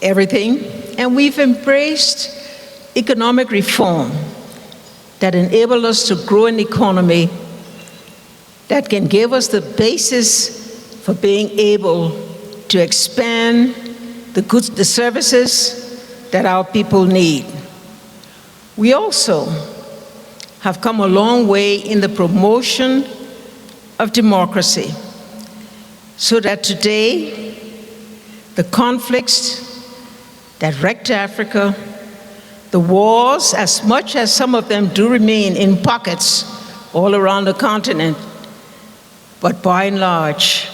everything, and we've embraced economic reform that enable us to grow an economy that can give us the basis for being able to expand the goods, the services that our people need. We also have come a long way in the promotion of democracy, so that today the conflicts that wrecked Africa, the wars, as much as some of them do remain in pockets all around the continent, but by and large,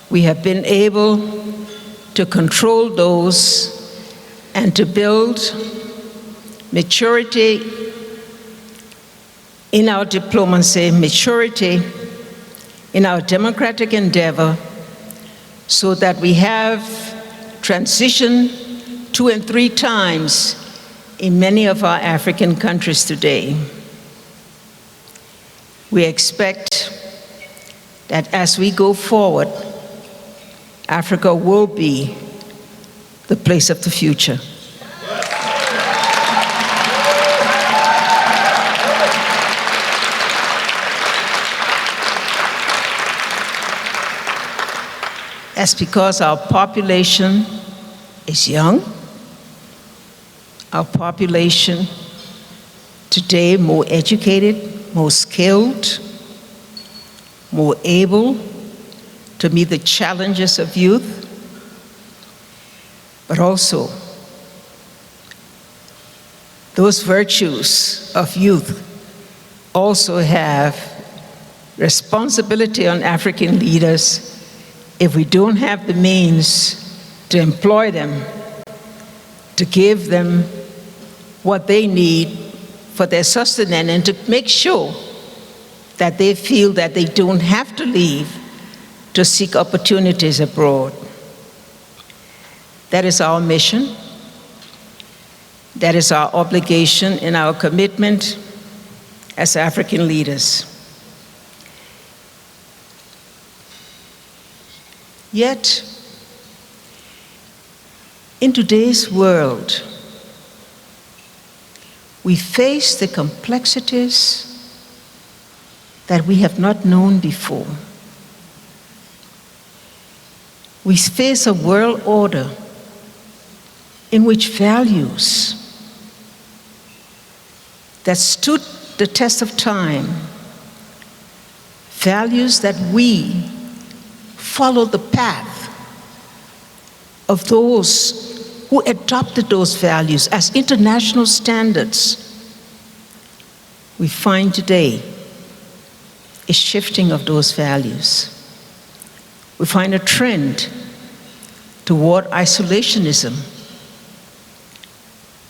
we have been able to control those and to build maturity in our diplomacy, maturity in our democratic endeavor, so that we have transitioned 2 and 3 times in many of our African countries today. We expect that as we go forward, Africa will be the place of the future. That's because our population is young. Our population today more educated, more skilled, more able to meet the challenges of youth, but also those virtues of youth also have responsibility on African leaders if we don't have the means to employ them, to give them what they need for their sustenance, and to make sure that they feel that they don't have to leave to seek opportunities abroad. That is our mission. That is our obligation and our commitment as African leaders. Yet, in today's world, we face the complexities that we have not known before. We face a world order in which values that stood the test of time, values that we follow the path of those who adopted those values as international standards, we find today a shifting of those values. We find a trend toward isolationism,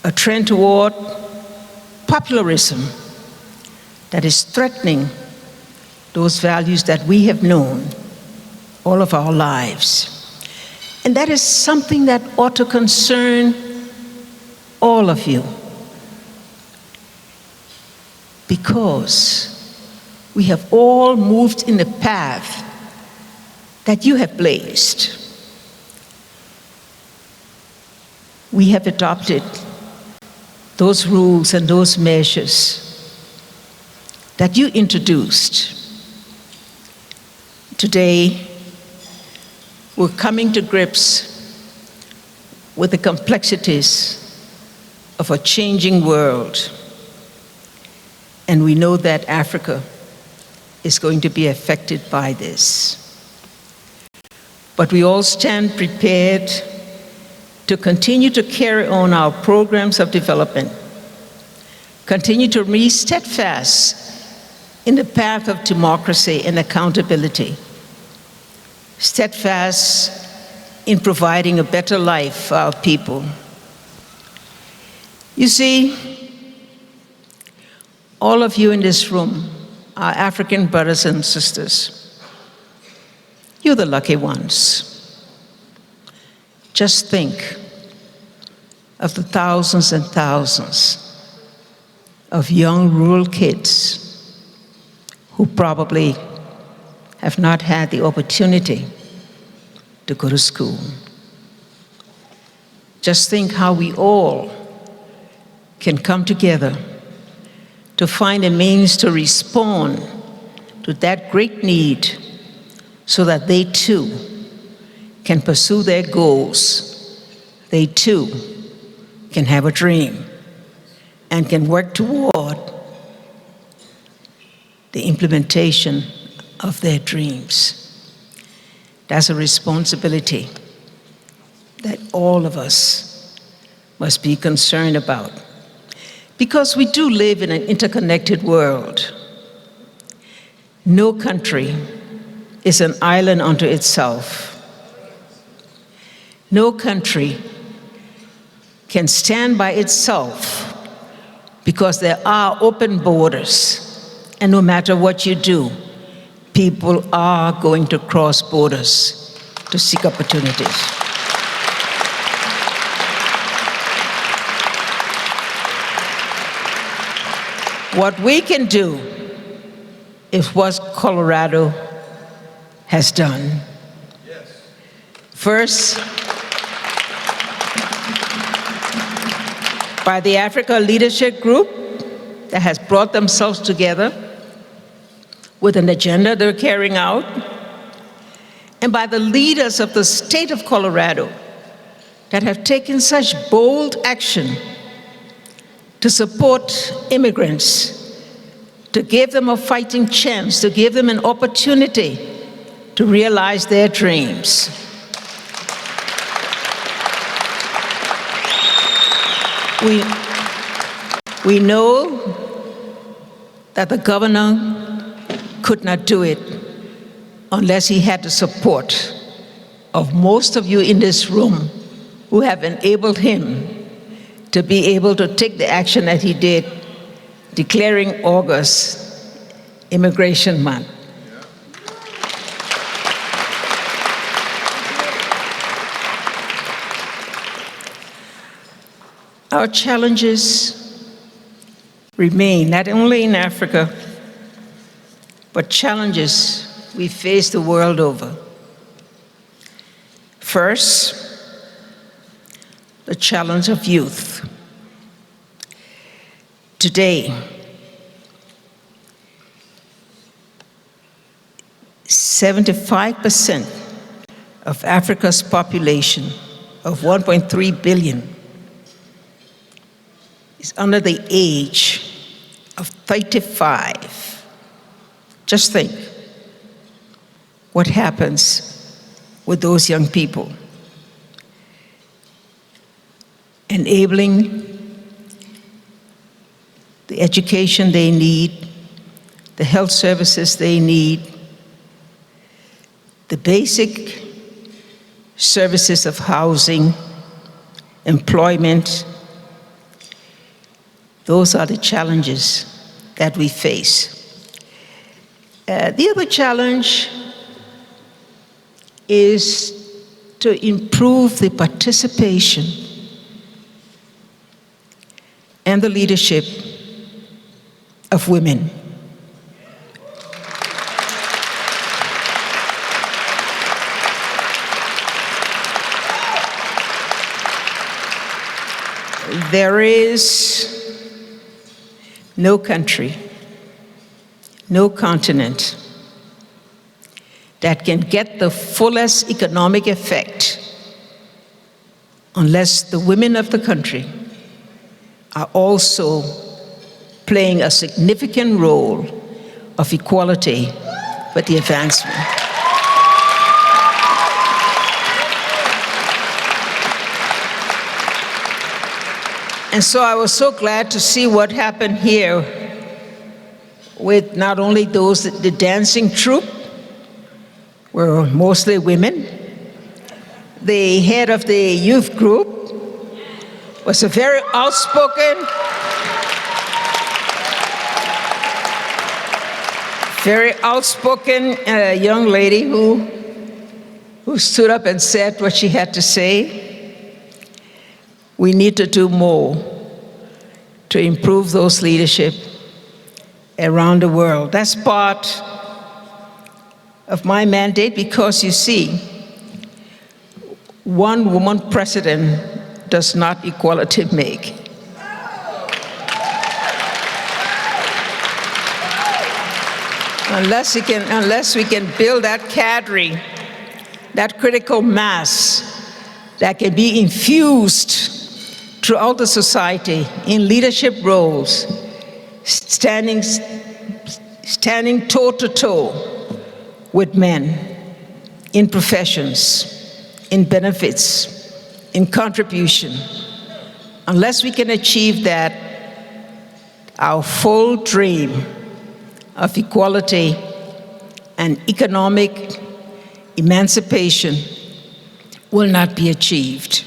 a trend toward popularism that is threatening those values that we have known all of our lives. And that is something that ought to concern all of you, because we have all moved in the path that you have blazed. We have adopted those rules and those measures that you introduced. Today, we're coming to grips with the complexities of a changing world. And we know that Africa is going to be affected by this. But we all stand prepared to continue to carry on our programs of development, continue to be steadfast in the path of democracy and accountability, steadfast in providing a better life for our people. You see, all of you in this room are African brothers and sisters. You're the lucky ones. Just think of the thousands and thousands of young rural kids who probably have not had the opportunity to go to school. Just think how we all can come together to find a means to respond to that great need so that they too can pursue their goals. They too can have a dream and can work toward the implementation of their dreams. That's a responsibility that all of us must be concerned about, because we do live in an interconnected world. No country is an island unto itself. No country can stand by itself, because there are open borders, and no matter what you do, people are going to cross borders to seek opportunities. What we can do is what Colorado has done. First, by the Africa Leadership Group that has brought themselves together with an agenda they're carrying out, and by the leaders of the state of Colorado that have taken such bold action to support immigrants, to give them a fighting chance, to give them an opportunity to realize their dreams. We know that the governor could not do it unless he had the support of most of you in this room who have enabled him to be able to take the action that he did, declaring August Immigration Month. Our challenges remain, not only in Africa, but challenges we face the world over. First, the challenge of youth. Today, 75% of Africa's population of 1.3 billion is under the age of 35. Just think what happens with those young people. Enabling the education they need, the health services they need, the basic services of housing, employment. Those are the challenges that we face. The other challenge is to improve the participation and the leadership of women. There is no country, no continent that can get the fullest economic effect unless the women of the country are also playing a significant role of equality for the advancement. And so I was so glad to see what happened here with not only those, the dancing troupe were mostly women. The head of the youth group was a very outspoken, young lady who stood up and said what she had to say. We need to do more to improve those leadership around the world. That's part of my mandate, because you see, one woman president does not equality make. Unless we can build that cadre, that critical mass that can be infused throughout the society in leadership roles, standing toe-to-toe with men in professions, in benefits, in contribution. Unless we can achieve that, our full dream of equality and economic emancipation will not be achieved.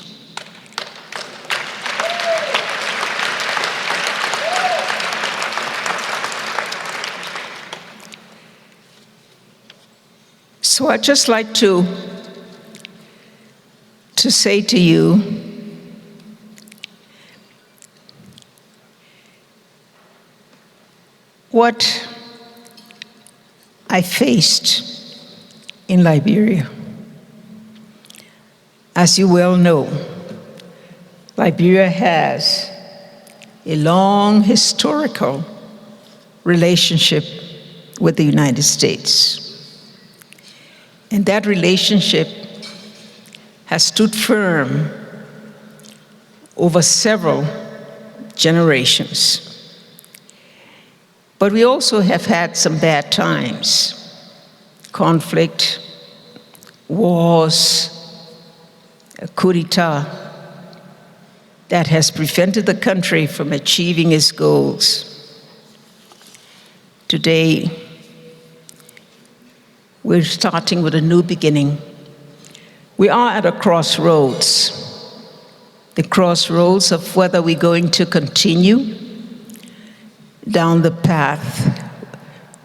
So I'd just like to say to you, what I faced in Liberia. As you well know, Liberia has a long historical relationship with the United States. And that relationship has stood firm over several generations. But we also have had some bad times, conflict, wars, a coup d'etat that has prevented the country from achieving its goals. Today, we're starting with a new beginning. We are at a crossroads, the crossroads of whether we're going to continue down the path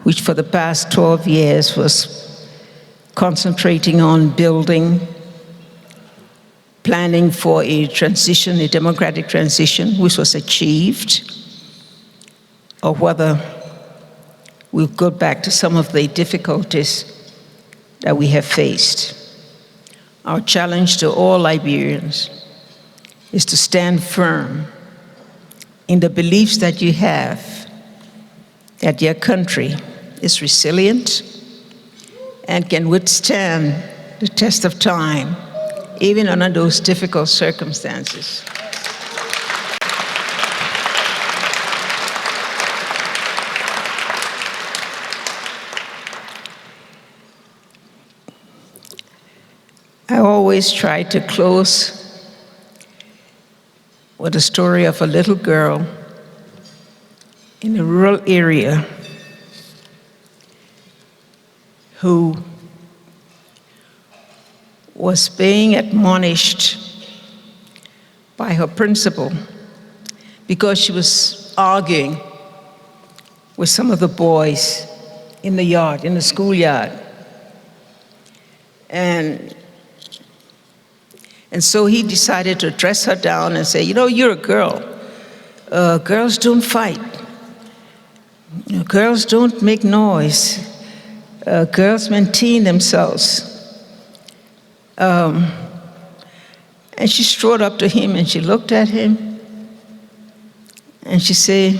which for the past 12 years was concentrating on building, planning for a transition, a democratic transition, which was achieved, or whether we'll go back to some of the difficulties that we have faced. Our challenge to all Liberians is to stand firm in the beliefs that you have that your country is resilient and can withstand the test of time, even under those difficult circumstances. I always try to close with a story of a little girl in a rural area who was being admonished by her principal because she was arguing with some of the boys in the yard, in the schoolyard. And so he decided to dress her down and say, you know, you're a girl. Girls don't fight. You know, girls don't make noise. Girls maintain themselves. And she strode up to him and she looked at him and she said,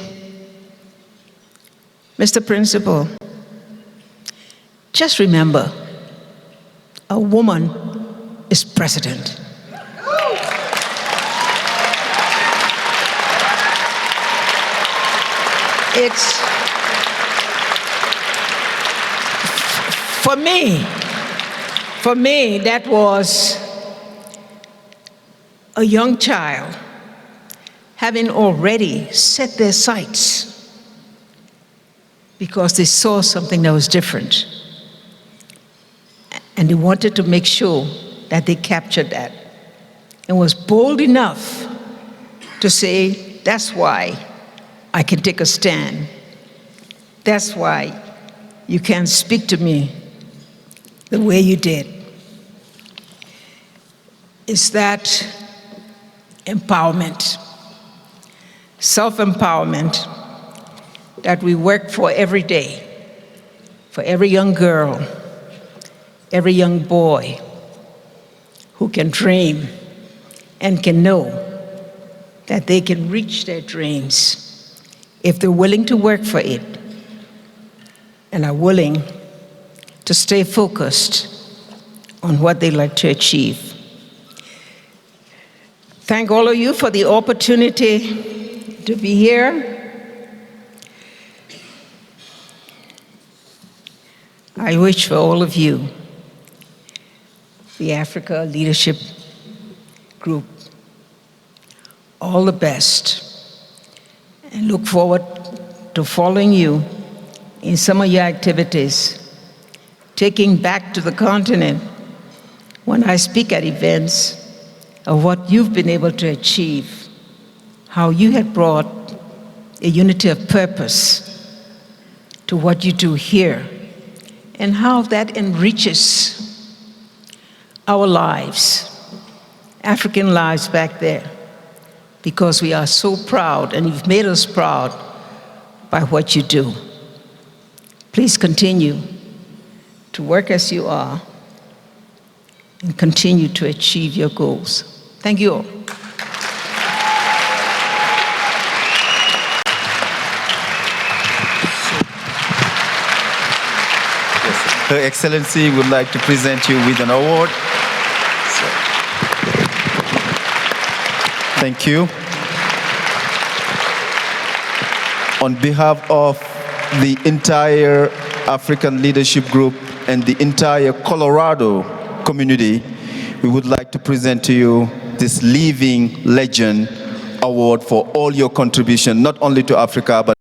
Mr. Principal, just remember, a woman is president. It's, for me, that was a young child having already set their sights because they saw something that was different. And they wanted to make sure that they captured that and was bold enough to say, that's why I can take a stand. That's why you can't speak to me the way you did. It's that empowerment, self-empowerment that we work for every day, for every young girl, every young boy who can dream and can know that they can reach their dreams if they're willing to work for it and are willing to stay focused on what they like to achieve. Thank all of you for the opportunity to be here. I wish for all of you, the Africa Leadership Group, all the best, and look forward to following you in some of your activities, taking back to the continent when I speak at events of what you've been able to achieve, how you had brought a unity of purpose to what you do here, and how that enriches our lives, African lives back there, because we are so proud, and you've made us proud by what you do. Please continue to work as you are and continue to achieve your goals. Thank you all. Her Excellency would like to present you with an award. Thank you. On behalf of the entire African Leadership Group and the entire Colorado community, we would like to present to you this Living Legend Award for all your contribution, not only to Africa, but